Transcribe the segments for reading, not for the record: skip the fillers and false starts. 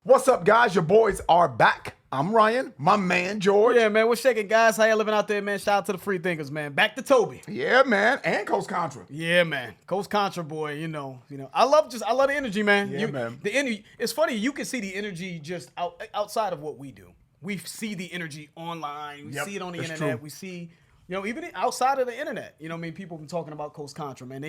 What's up, guys? Your boys are back. I'm Ryan, my man, George. Yeah, man, what's shaking, guys? How y'all living out there, man? Shout out to the free thinkers, man. Back to Toby. Yeah, man, and Coach Contra. Yeah, man. Coach Contra, boy, you know. I love the energy, man. Yeah, man. The energy. It's funny, you can see the energy just outside of what we do. We see the energy online. We see it on the internet. True. We see, even outside of the internet. People have been talking about Coach Contra, man.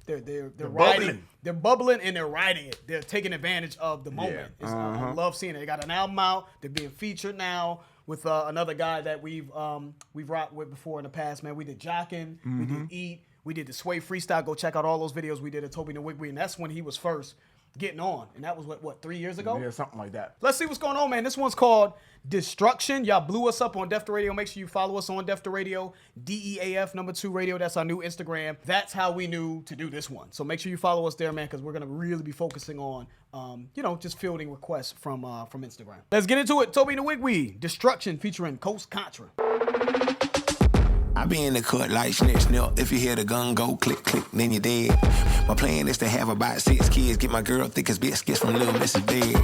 They're riding, they're bubbling and they're riding it. They're taking advantage of the moment. Yeah. I love seeing it. They got an album out. They're being featured now with another guy that we've rocked with before in the past, man. We did Jockin', we did Eat, we did the Sway Freestyle. Go check out all those videos we did at Tobe Nwigwe, and that's when he was first getting on, and that was what 3 years ago? Yeah, something like that. Let's see what's going on, man. This one's called Destruction. Y'all blew us up on Def to Radio. Make sure you follow us on Def to Radio, DEAF #2 Radio. That's our new Instagram. That's how we knew to do this one. So make sure you follow us there, man, because we're gonna really be focusing on, just fielding requests from Instagram. Let's get into it. Tobe Nwigwe, Destruction, featuring Coach Contra. I be in the cut like snip, snip. If you hear the gun go click, click, then you're dead. My plan is to have about 6 kids. Get my girl thick as biscuits from Little Mrs. Big.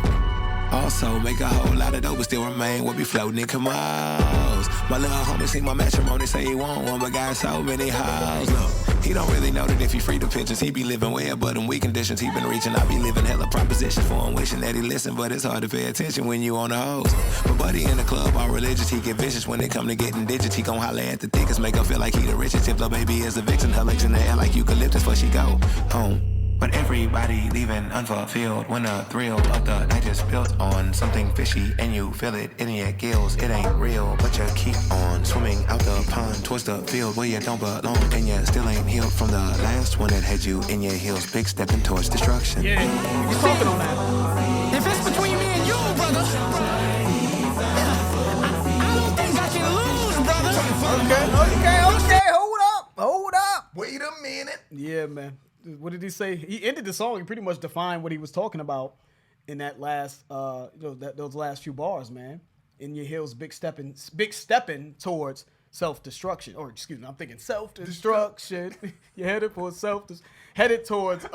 Also, make a whole lot of dough, but still remain what be floating in Camals. My little homie seen my matrimony, say he want one, but got so many hoes. Look, he don't really know that if he free the pictures, he be living well, but in weak conditions, he been reaching. I be living hella propositions for him, wishing that he listen, but it's hard to pay attention when you on the hose. But buddy in the club, all religious, he get vicious when it come to getting digits. He gon' holler at the thickest, make her feel like he the richest. Tip the baby is a vixen, her legs in the air like eucalyptus, before she go home. But everybody leaving unfulfilled when the thrill of the night is built on something fishy and you feel it in your gills. It ain't real, but you keep on swimming out the pond towards the field where you don't belong, and you still ain't healed from the last one that had you in your heels. Big stepping towards destruction. Yeah, he's talking on that. If it's between me and you, brother, I don't think I can lose, brother. Okay, hold up. Wait a minute. Yeah, man. What did he say? He ended the song. He pretty much defined what he was talking about in that last, those last few bars, man. In your heels, big stepping towards self-destruction. Or excuse me, I'm thinking self-destruction. You're headed for headed towards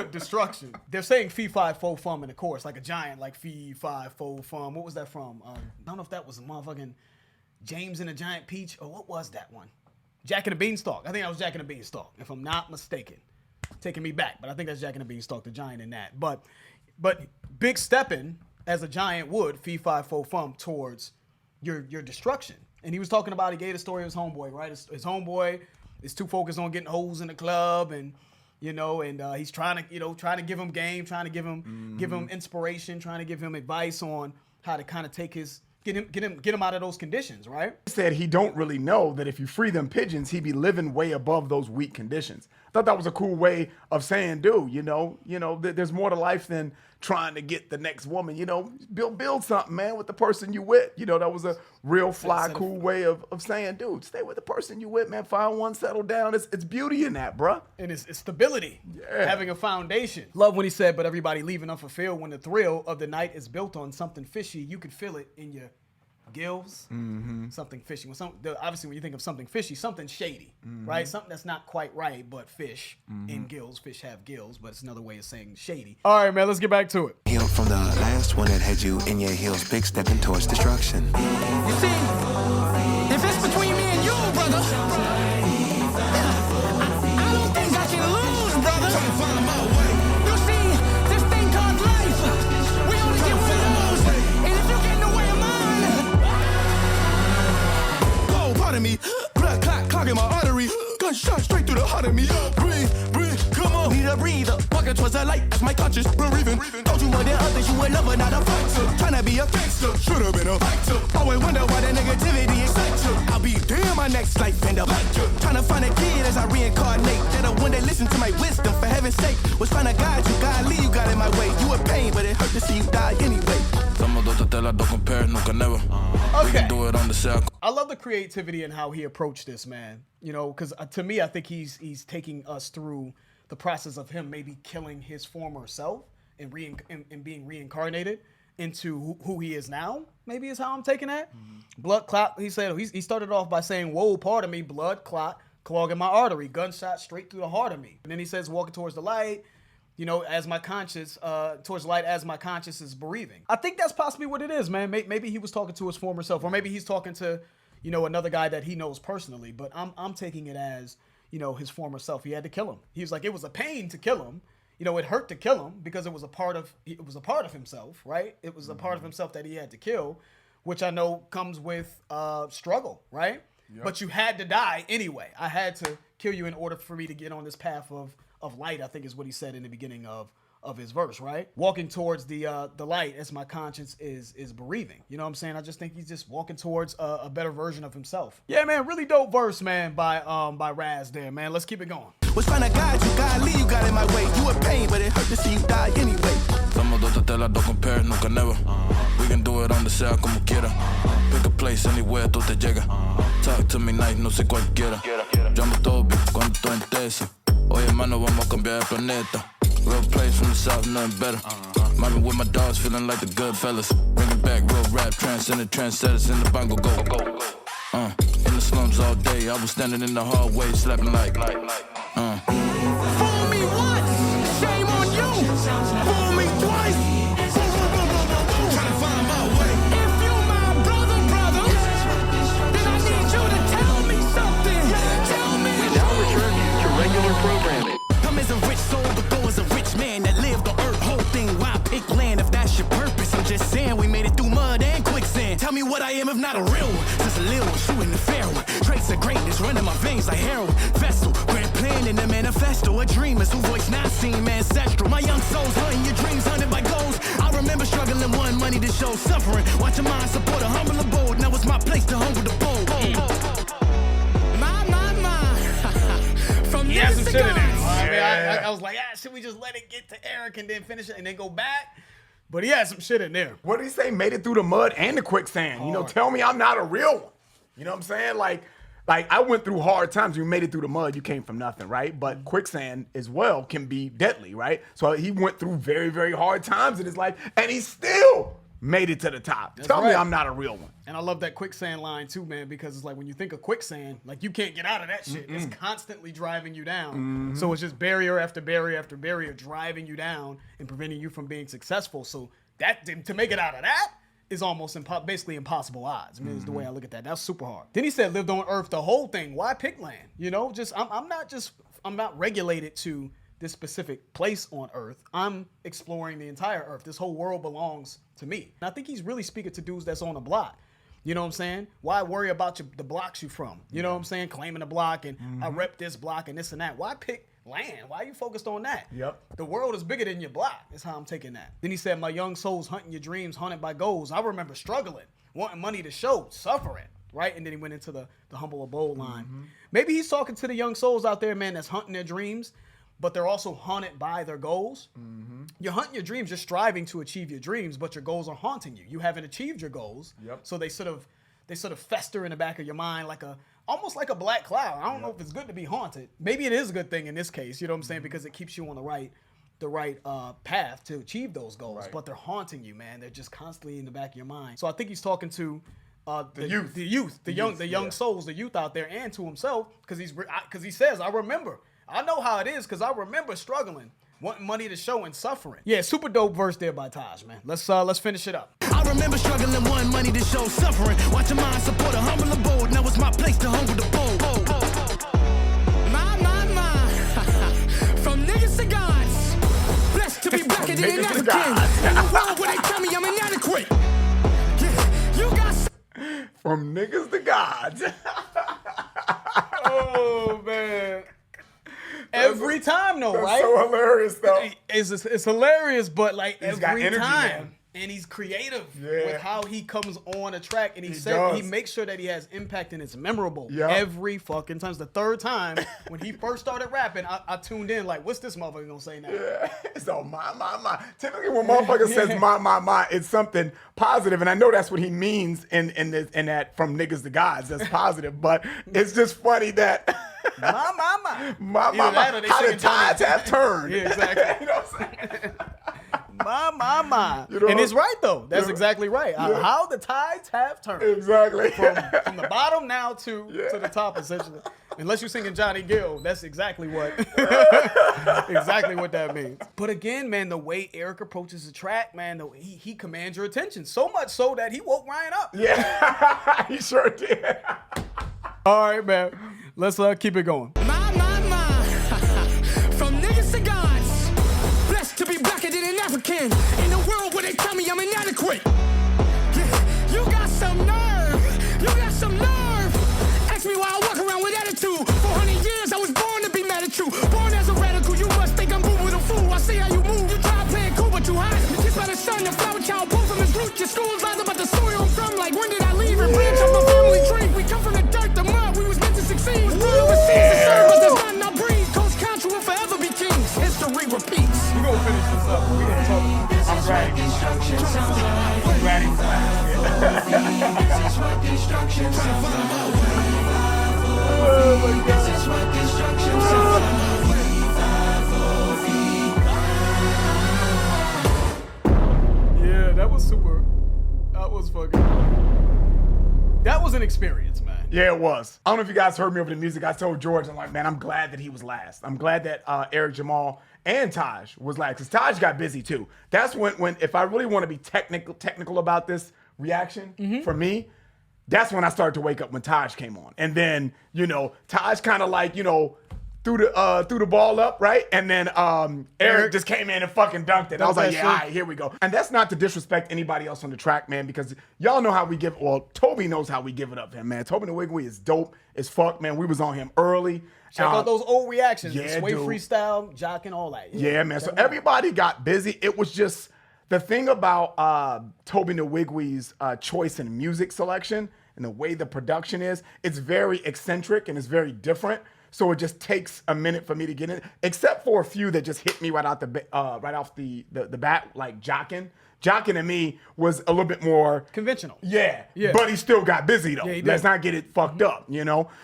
destruction. They're saying fee, fi, fo, fum in the chorus, like a giant, like fee, fi, fo, fum. What was that from? I don't know if that was a motherfucking James and the Giant Peach, or what was that one? Jack and the Beanstalk. I think that was Jack and the Beanstalk, if I'm not mistaken. Taking me back, but I think that's Jack and the Beanstalk, the giant in that. But big stepping as a giant would, fee, fi, fo, fum, towards your destruction. And he was talking about, he gave the story of his homeboy, right? His homeboy is too focused on getting hoes in the club, and he's trying to give him game, trying to give him inspiration, trying to give him advice on how to kind of get him out of those conditions, right? He said he don't really know that if you free them pigeons, he be living way above those weak conditions. I thought that was a cool way of saying, dude, there's more to life than trying to get the next woman. Build something, man, with the person you with. That was a real fly, cool way of saying, dude, stay with the person you with, man. Find one, settle down. It's beauty in that, bruh. And it's stability, having a foundation. Love when he said, but everybody leaving unfulfilled when the thrill of the night is built on something fishy. You can feel it in your gills, something fishy. Obviously, when you think of something fishy, something shady, right? Something that's not quite right, but fish in gills. Fish have gills, but it's another way of saying shady. All right, man, let's get back to it. Healed from the last one that had you in your heels. Big stepping towards destruction. You see, if it's between me and you, brother, I don't think I can lose, brother. You see, this thing called life, we only get one of those, and if you get in the way of mine, oh, pardon me, blood clogging my artery, gunshot straight through the heart of me. Breathe, come on, need a breather, walking towards the light, that's my conscience, breathing. Told you more than others, you a lover, not a fighter. Tryna be a gangster, should've been a fighter. Always wonder why the negativity excites you. I'll be damn my next life in the biker. Tryna find a kid as I reincarnate. That the one that listen to my wisdom, for heaven's sake. Was trying to guide you, godly, you got in my way. You a pain, but it hurt to see you die anyway. Okay. I love the creativity and how he approached this, man. Because to me, I think he's taking us through the process of him maybe killing his former self and being reincarnated into who he is now, maybe is how I'm taking that. Blood clot, he said, he started off by saying, whoa, pardon me, blood clot, clogging my artery, gunshot straight through the heart of me. And then he says, walking towards the light, as my conscience, towards light as my conscience is bereaving. I think that's possibly what it is, man. Maybe he was talking to his former self, or maybe he's talking to, another guy that he knows personally. But I'm taking it as, his former self. He had to kill him. He was like, it was a pain to kill him. It hurt to kill him because it was a part of himself, right? It was a part of himself that he had to kill, which I know comes with struggle, right? Yep. But you had to die anyway. I had to kill you in order for me to get on this path of light, I think is what he said in the beginning of his verse, right? Walking towards the light as my conscience is bereaving. You know what I'm saying? I just think he's just walking towards a better version of himself. Yeah, man, really dope verse, man, by Raz there, man. Let's keep it going. Was trying to guide you, godly, you got in my way. You in pain, but it hurt to see you die anyway. Somos dos telas, don't compare, nunca never. We can do it donde sea como quiera. Pick a place anywhere, tú te llega. Talk to me nice, no sé cualquiera. Llamo Toby cuando estoy en Tesa. Oye, hermano, vamos a cambiar el planeta. Real place from the south, nothing better. Mobbing with my dogs, feeling like the good fellas. Bringing back real rap, transcending trendsetters in the bongo go. In the slums all day, I was standing in the hallway, slapping like. Fool me once, shame on you. Fool me twice. Trying to find my way. If you my brother, then I need you to tell me something. Tell me. We now return you to regular programming. Come as a rich soul, but go as a rich man that lived the earth. Whole thing, why pick land if that's your purpose? I'm just saying we made it through mud and quicksand. Tell me what I am if not a real one. Since a little one, shooting the fair one. Traits of greatness running my veins like heroin. Vessel, grand plan in the manifesto. A dreamers who voice not seen ancestral. My young souls hunting your dreams, hunted by goals. I remember struggling, one money to show suffering. Watching mind support a humble abode. Now it's my place to humble the bold. My. From He has some niggas shit to in there. guns. I was like, should we just let it get to Eric and then finish it and then go back? But he had some shit in there. What did he say? Made it through the mud and the quicksand. Tell me I'm not a real one. You know what I'm saying? Like I went through hard times. You made it through the mud. You came from nothing, right? But quicksand as well can be deadly, right? So he went through very, very hard times in his life, and he still made it to the top. Tell me I'm not a real one. And I love that quicksand line too, man, because it's like when you think of quicksand, like you can't get out of that shit. It's constantly driving you down. So it's just barrier after barrier after barrier driving you down and preventing you from being successful. So that to make it out of that is almost basically impossible odds. I mean, is the way I look at that. That's super hard. Then he said, lived on Earth the whole thing. Why pick land? I'm not regulated to this specific place on Earth. I'm exploring the entire Earth. This whole world belongs to me. And I think he's really speaking to dudes that's on the block. You know what I'm saying? Why worry about the blocks you from? You know what I'm saying? Claiming a block and I rep this block and this and that. Why pick land? Why are you focused on that? Yep. The world is bigger than your block. Is how I'm taking that. Then he said, my young souls hunting your dreams, hunted by goals. I remember struggling, wanting money to show, suffering. Right? And then he went into the humble abode line. Maybe he's talking to the young souls out there, man, that's hunting their dreams, but they're also haunted by their goals. You're hunting your dreams, you're striving to achieve your dreams, but your goals are haunting you. You haven't achieved your goals. Yep. So they sort of fester in the back of your mind almost like a black cloud. I don't know if it's good to be haunted. Maybe it is a good thing in this case, you know what I'm saying? Because it keeps you on the right path to achieve those goals. Right. But they're haunting you, man. They're just constantly in the back of your mind. So I think he's talking to the young souls, the youth out there, and to himself, because he says, I know how it is because I remember struggling, wanting money to show and suffering. Yeah, super dope verse there by Taj, man. Let's finish it up. I remember struggling, wanting money to show suffering. Watching mind support a humble abode. Now it's my place to humble the bold. My. From niggas to gods. Blessed to be back in the African. In the world where they tell me I'm inadequate. Yeah, you got From niggas to gods. Oh, man. Every time, though, right? So hilarious, though. It's hilarious, but like He's got every energy, time. man. And he's creative Yeah. with how he comes on a track, and he does. makes sure that he has impact and it's memorable Yeah. every fucking time. It's the third time when he first started rapping, I tuned in like, what's this motherfucker gonna say now? Yeah. So my. Typically when motherfucker says my, it's something positive, and I know that's what he means in that from niggas to gods. That's positive, but it's just funny that My. Either that or they how the singing tides Tony. have turned. Yeah, exactly. You know what I'm saying? My. You know? And it's right though. That's Yeah. exactly right. Yeah. How the tides have turned. Exactly. From the bottom now to the top, essentially. Unless you're singing Johnny Gill, that's exactly what that means. But again, man, the way Eric approaches the track, man, he commands your attention so much so that he woke Ryan up. Yeah, he sure did. All right, man. Let's keep it going. My. From niggas to gods. Blessed to be blacker than an African. In a world where they tell me I'm inadequate. Yeah, you got some nerve. You got some nerve. Ask me why I walk around with attitude. 400 years I was born to be mad at you. Born as a radical, you must think I'm moving with a fool. I see how you move. You try to play it cool, but you hide. You kissed by the sun, the flower child pulled from his root. Your school's lies about the soil I'm from. Like when did I leave and branch off my family tree? We come from the dirt, the mud. We was meant to succeed. Born overseas to serve, but there's nothing I breathe. Coach Contra will forever be kings. History repeats. We're going to finish this up. We're going to talk. I'm glad he was last. I'm glad he was last. This is what destruction sounds like. This is what destruction sounds like. Yeah, that was super. That was fucking. That was an experience, man. Yeah, it was. I don't know if you guys heard me over the music. I told George, I'm like, man, I'm glad that he was last. I'm glad that Eric, Jamal, and Taj was last, because Taj got busy too. That's when if I really want to be technical about this reaction, for me, that's when I started to wake up when Taj came on. And then, Taj kind of like, threw the ball up, right? And then Eric just came in and fucking dunked it. I was like, yeah, all right, here we go. And that's not to disrespect anybody else on the track, man, because y'all know how we give, Toby knows how we give it up to him, man. Tobe Nwigwe is dope as fuck, man. We was on him early. Check out those old reactions. Yeah, the sway dude. freestyle, jocking, all that. Yeah, man. So everybody got busy. It was just the thing about Tobe Nwigwe's choice in music selection and the way the production is, it's very eccentric and it's very different. So it just takes a minute for me to get in, except for a few that just hit me right off the bat, like Jockin. Jockin to me was a little bit more conventional. Yeah. But he still got busy though. Yeah, Let's not get it fucked up,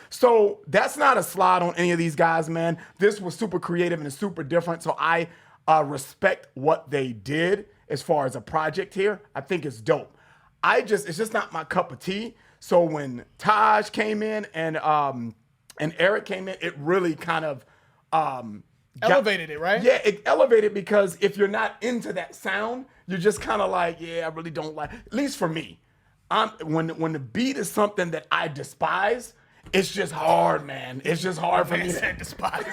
So that's not a slide on any of these guys, man. This was super creative and it's super different. So I respect what they did as far as a project here. I think it's dope. It's just not my cup of tea. So when Taj came in and Eric came in, it really kind of elevated it, right? Yeah, it elevated, because if you're not into that sound, you're just kind of like, yeah, I really don't like. At least for me, when the beat is something that I despise, it's just hard, man. It's just hard for me to despise.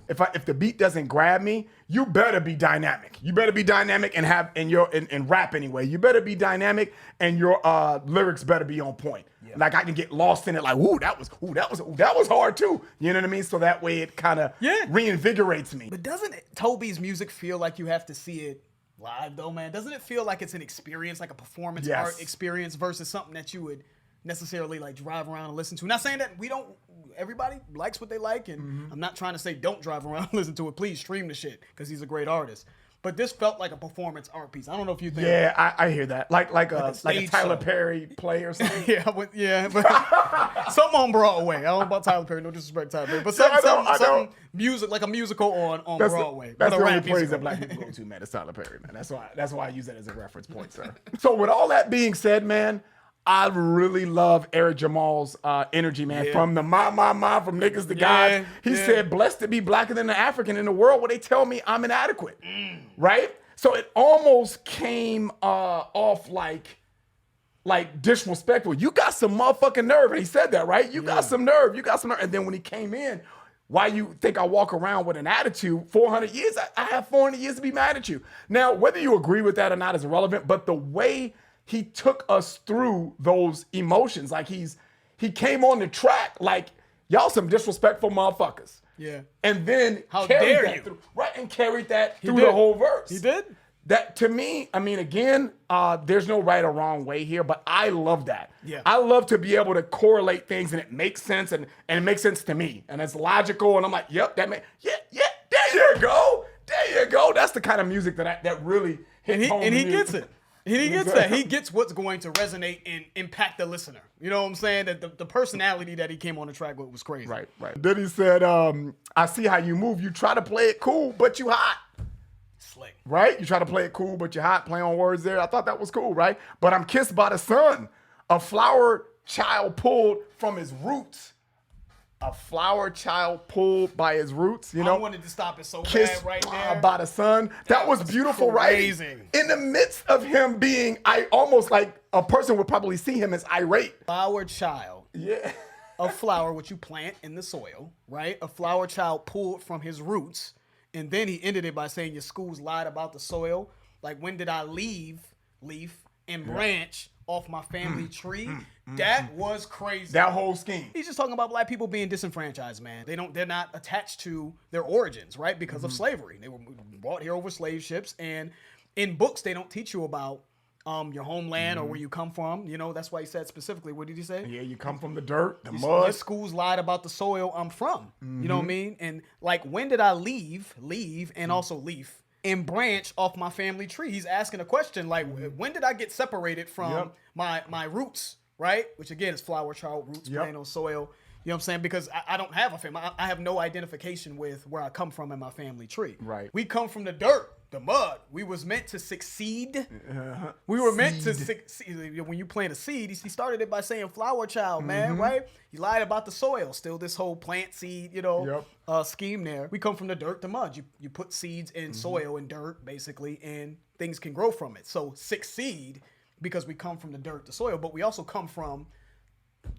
If the beat doesn't grab me, you better be dynamic. You better be dynamic and have in rap anyway. You better be dynamic and your lyrics better be on point. Yeah. Like I can get lost in it. Like, that was hard too. You know what I mean? So that way it kind of reinvigorates me. But doesn't Toby's music feel like you have to see it live though, man? Doesn't it feel like it's an experience, like a performance art experience versus something that you would necessarily like drive around and listen to? Not saying that everybody likes what they like, and I'm not trying to say don't drive around and listen to it. Please stream the shit, because he's a great artist. But this felt like a performance art piece. I don't know if you think. Yeah, I hear that. Like a Tyler Perry play or something. but something on Broadway. I don't know about Tyler Perry. No disrespect to Tyler Perry, but something music, like a musical on Broadway. That's the only praise that black people go to, man. It's Tyler Perry, man. That's why I use that as a reference point, sir. So with all that being said, man, I really love Eric Jamal's energy, man. Yeah. From the from niggas to guys. He said, blessed to be blacker than an African in a world where they tell me I'm inadequate. Right? So it almost came off like disrespectful. You got some motherfucking nerve. And he said that, right? You got some nerve. And then when he came in, why you think I walk around with an attitude? 400 years? I have 400 years to be mad at you. Now, whether you agree with that or not is irrelevant, but the way he took us through those emotions, like he came on the track like, y'all some disrespectful motherfuckers. Yeah. And then how dare you? Carried that through the whole verse. He did? That, to me, I mean, again, there's no right or wrong way here, but I love that. Yeah. I love to be able to correlate things and it makes sense, and it makes sense to me. And it's logical, and I'm like, yep, there you go. There you go. That's the kind of music that really hits home. And he gets it. He gets that. He gets what's going to resonate and impact the listener. You know what I'm saying? That the personality that he came on the track with was crazy. Right. Then he said, I see how you move. You try to play it cool, but you hot. Slick. Right? You try to play it cool, but you're hot. Play on words there. I thought that was cool, right? But I'm kissed by the sun. A flower child pulled from his roots. A flower child pulled by his roots, you know. I wanted to stop it so Kissed bad right there. by the sun. That was beautiful crazy. writing. In the midst of him being, almost like a person would probably see him as irate. Flower child. Yeah. A flower which you plant in the soil, right? A flower child pulled from his roots. And then he ended it by saying your schools lied about the soil. Like, when did I leaf, and branch off my family tree? That was crazy. That whole scheme. He's just talking about black people being disenfranchised, man. They're not attached to their origins, right? Because of slavery. They were brought here over slave ships. And in books, they don't teach you about your homeland or where you come from. You know, that's why he said specifically, what did he say? Yeah, you come from the dirt, the Your mud. schools lied about the soil I'm from. You know what I mean? And like, when did I leave, and also leaf, and branch off my family tree? He's asking a question like, when did I get separated from my roots, right? Which again is flower child roots, playing on soil. You know what I'm saying? Because I don't have a family. I have no identification with where I come from in my family tree. Right. We come from the dirt, the mud. We was meant to succeed. We were meant to succeed. When you plant a seed, he started it by saying flower child, man, right? He lied about the soil. Still this whole plant seed, scheme there. We come from the dirt, the mud. You put seeds in soil and dirt, basically, and things can grow from it. So succeed because we come from the dirt, the soil, but we also come from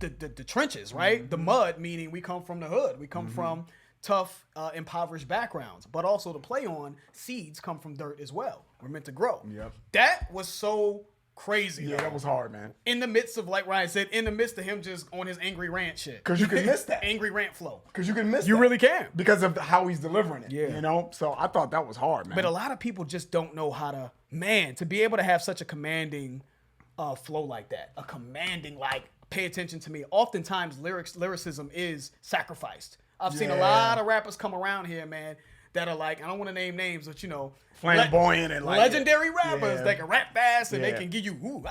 the trenches, right? The mud, meaning we come from the hood. We come from tough, impoverished backgrounds. But also to play on, seeds come from dirt as well. We're meant to grow. Yep. That was so crazy. Yeah, that was hard, man. In the midst of, like Ryan said, in the midst of him just on his angry rant shit. Because you can miss that. Angry rant flow. Because you can miss You that. really can. Because of how he's delivering it. Yeah. You know? So I thought that was hard, man. But a lot of people just don't know how to, to be able to have such a commanding flow like that. A commanding, like, pay attention to me. Oftentimes, lyricism is sacrificed. I've seen a lot of rappers come around here, man, that are like, I don't want to name names, but flamboyant and like legendary rappers that can rap fast and they Yeah. can give you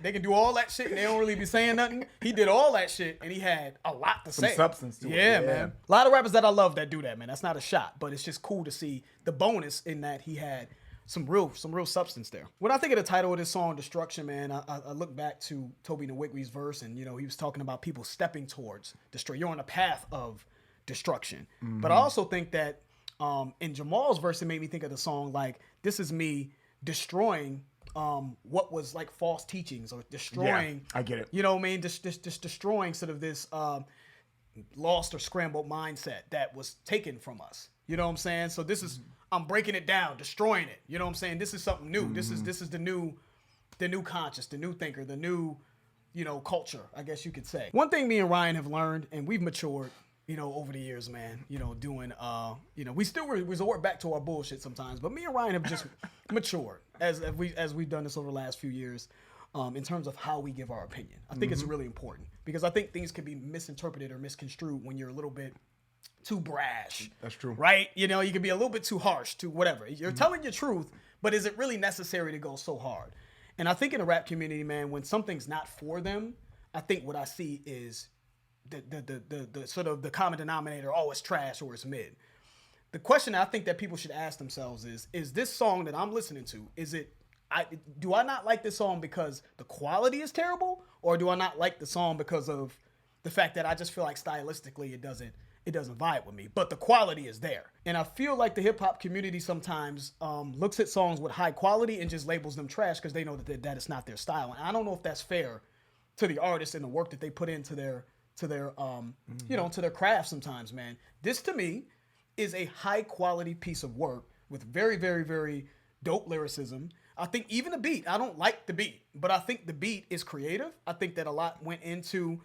they can do all that shit and they don't really be saying nothing. He did all that shit and he had a lot to say. substance to it. Yeah, Yeah. man. A lot of rappers that I love that do that, man. That's not a shot, but it's just cool to see the bonus in that he had some real substance there. When I think of the title of this song, Destruction, man, I look back to Tobe Nwigwe's verse, and he was talking about people stepping towards destruction. You're on a path of destruction. But I also think that in Jamal's verse, it made me think of the song like, this is me destroying what was like false teachings or destroying. Yeah, I get it. You know what I mean? Just destroying sort of this lost or scrambled mindset that was taken from us. You know what I'm saying? So this is, I'm breaking it down, destroying it. You know what I'm saying? This is something new. This is the new conscious, the new thinker, the new, culture, I guess you could say. One thing me and Ryan have learned, and we've matured, over the years, man, doing, we still resort back to our bullshit sometimes, but me and Ryan have just matured as we've done this over the last few years, in terms of how we give our opinion. I think it's really important because I think things can be misinterpreted or misconstrued when you're a little bit too brash. That's true. Right? You can be a little bit too harsh to whatever. You're telling your truth, but is it really necessary to go so hard? And I think in the rap community, man, when something's not for them, I think what I see is the sort of the common denominator, oh, it's trash or it's mid. The question I think that people should ask themselves is this song that I'm listening to, do I not like this song because the quality is terrible, or do I not like the song because of the fact that I just feel like stylistically it doesn't vibe with me, but the quality is there? And I feel like the hip hop community sometimes looks at songs with high quality and just labels them trash because they know that it's not their style. And I don't know if that's fair to the artists and the work that they put into their to their craft sometimes, man. This to me is a high quality piece of work with very, very, very dope lyricism. I think even the beat, I don't like the beat, but I think the beat is creative. I think that a lot went into,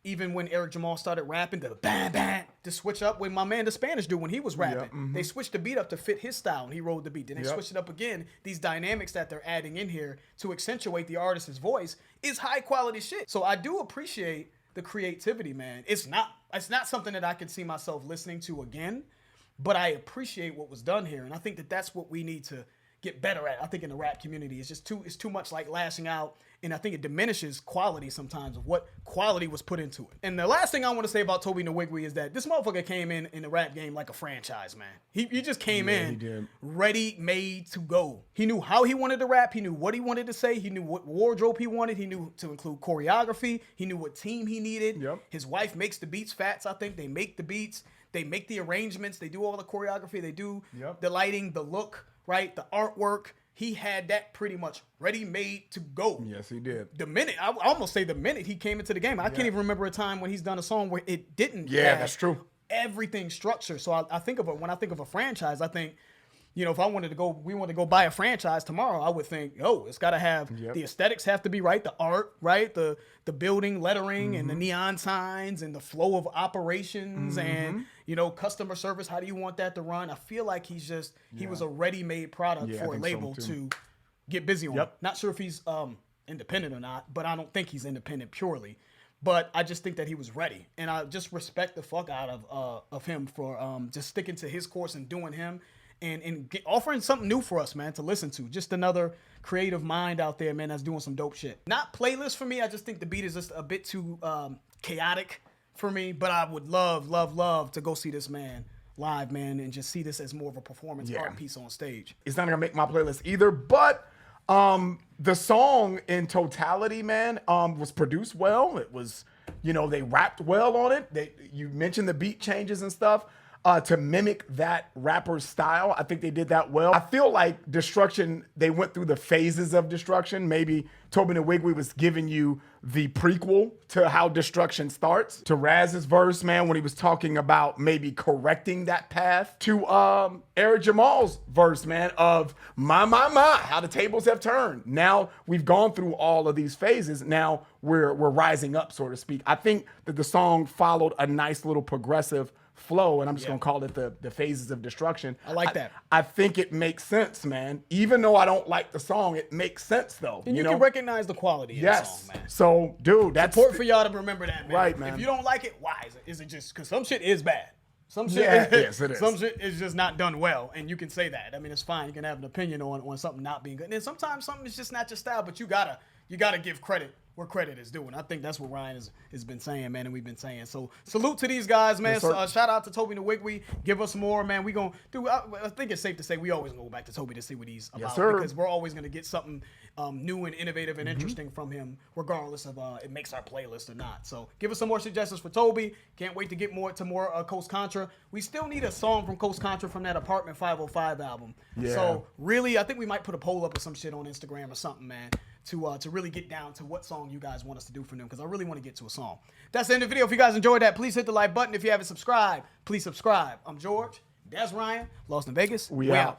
even when Eric Jamal started rapping, the bam, bam, to switch up when my man, the Spanish dude, when he was rapping, they switched the beat up to fit his style and he rode the beat. Then they switched it up again. These dynamics that they're adding in here to accentuate the artist's voice is high quality shit. So I do appreciate the creativity, man. It's not something that I could see myself listening to again, but I appreciate what was done here. And I think that that's what we need to get better at. I think in the rap community, it's too much like lashing out And I think it diminishes quality sometimes of what quality was put into it. And the last thing I want to say about Tobe Nwigwe is that this motherfucker came in the rap game like a franchise, man. He just came in ready, made to go. He knew how he wanted to rap. He knew what he wanted to say. He knew what wardrobe he wanted. He knew to include choreography. He knew what team he needed. Yep. His wife makes the beats, Fats, I think. They make the beats. They make the arrangements. They do all the choreography. They do the lighting, the look, right? The artwork. He had that pretty much ready-made to go. Yes, he did. The minute, I almost say the minute he came into the game, I can't even remember a time when he's done a song where it didn't have that's true. everything structured. So I think of it, when I think of a franchise, I think, you know, if we wanted to go buy a franchise tomorrow, I would think, it's got to have, the aesthetics have to be right, the art, right, the building lettering and the neon signs and the flow of operations and, you know, customer service. How do you want that to run? I feel like he was a ready-made product for a label to get busy on. Not sure if he's independent or not, but I don't think he's independent purely. But I just think that he was ready, and I just respect the fuck out of him for just sticking to his course and doing him. And offering something new for us, man, to listen to. Just another creative mind out there, man, that's doing some dope shit. Not playlist for me. I just think the beat is just a bit too chaotic for me. But I would love to go see this man live, man, and just see this as more of a performance art piece on stage. It's not going to make my playlist either, but the song in totality, man, was produced well. It was, you know, they rapped well on it. You mentioned the beat changes and stuff. To mimic that rapper's style. I think they did that well. I feel like Destruction, they went through the phases of Destruction. Maybe Tobe Nwigwe was giving you the prequel to how Destruction starts. To Raz's verse, man, when he was talking about maybe correcting that path. To Eric Jamal's verse, man, of my, how the tables have turned. Now we've gone through all of these phases. Now we're rising up, so to speak. I think that the song followed a nice little progressive flow, and I'm just gonna call it the phases of Destruction. I like that. I think it makes sense, man. Even though I don't like the song, it makes sense though. And you know? can recognize the quality of the song, man. So, dude, that's important for y'all to remember that, man. Right, man. If you don't like it, why is it? Is it just because some shit is bad? Some shit, yes, it is. Some shit is just not done well, and you can say that. I mean, it's fine. You can have an opinion on something not being good, and then sometimes something is just not your style. But you gotta give credit where credit is due. And I think that's what Ryan has been saying, man, and we've been saying. So salute to these guys, man. Yes, Shout out to Tobe Nwigwe. Give us more, man. We gonna do. I think it's safe to say we always gonna go back to Tobe to see what he's about, because we're always gonna get something new and innovative and interesting from him, regardless of it makes our playlist or not. So give us some more suggestions for Tobe. Can't wait to get more Coast Contra. We still need a song from Coast Contra from that Apartment 505 album. Yeah. So really, I think we might put a poll up or some shit on Instagram or something, man, to really get down to what song you guys want us to do for them, because I really want to get to a song. That's the end of the video. If you guys enjoyed that, please hit the like button. If you haven't subscribed, please subscribe. I'm George. That's Ryan. Lost in Vegas. We out.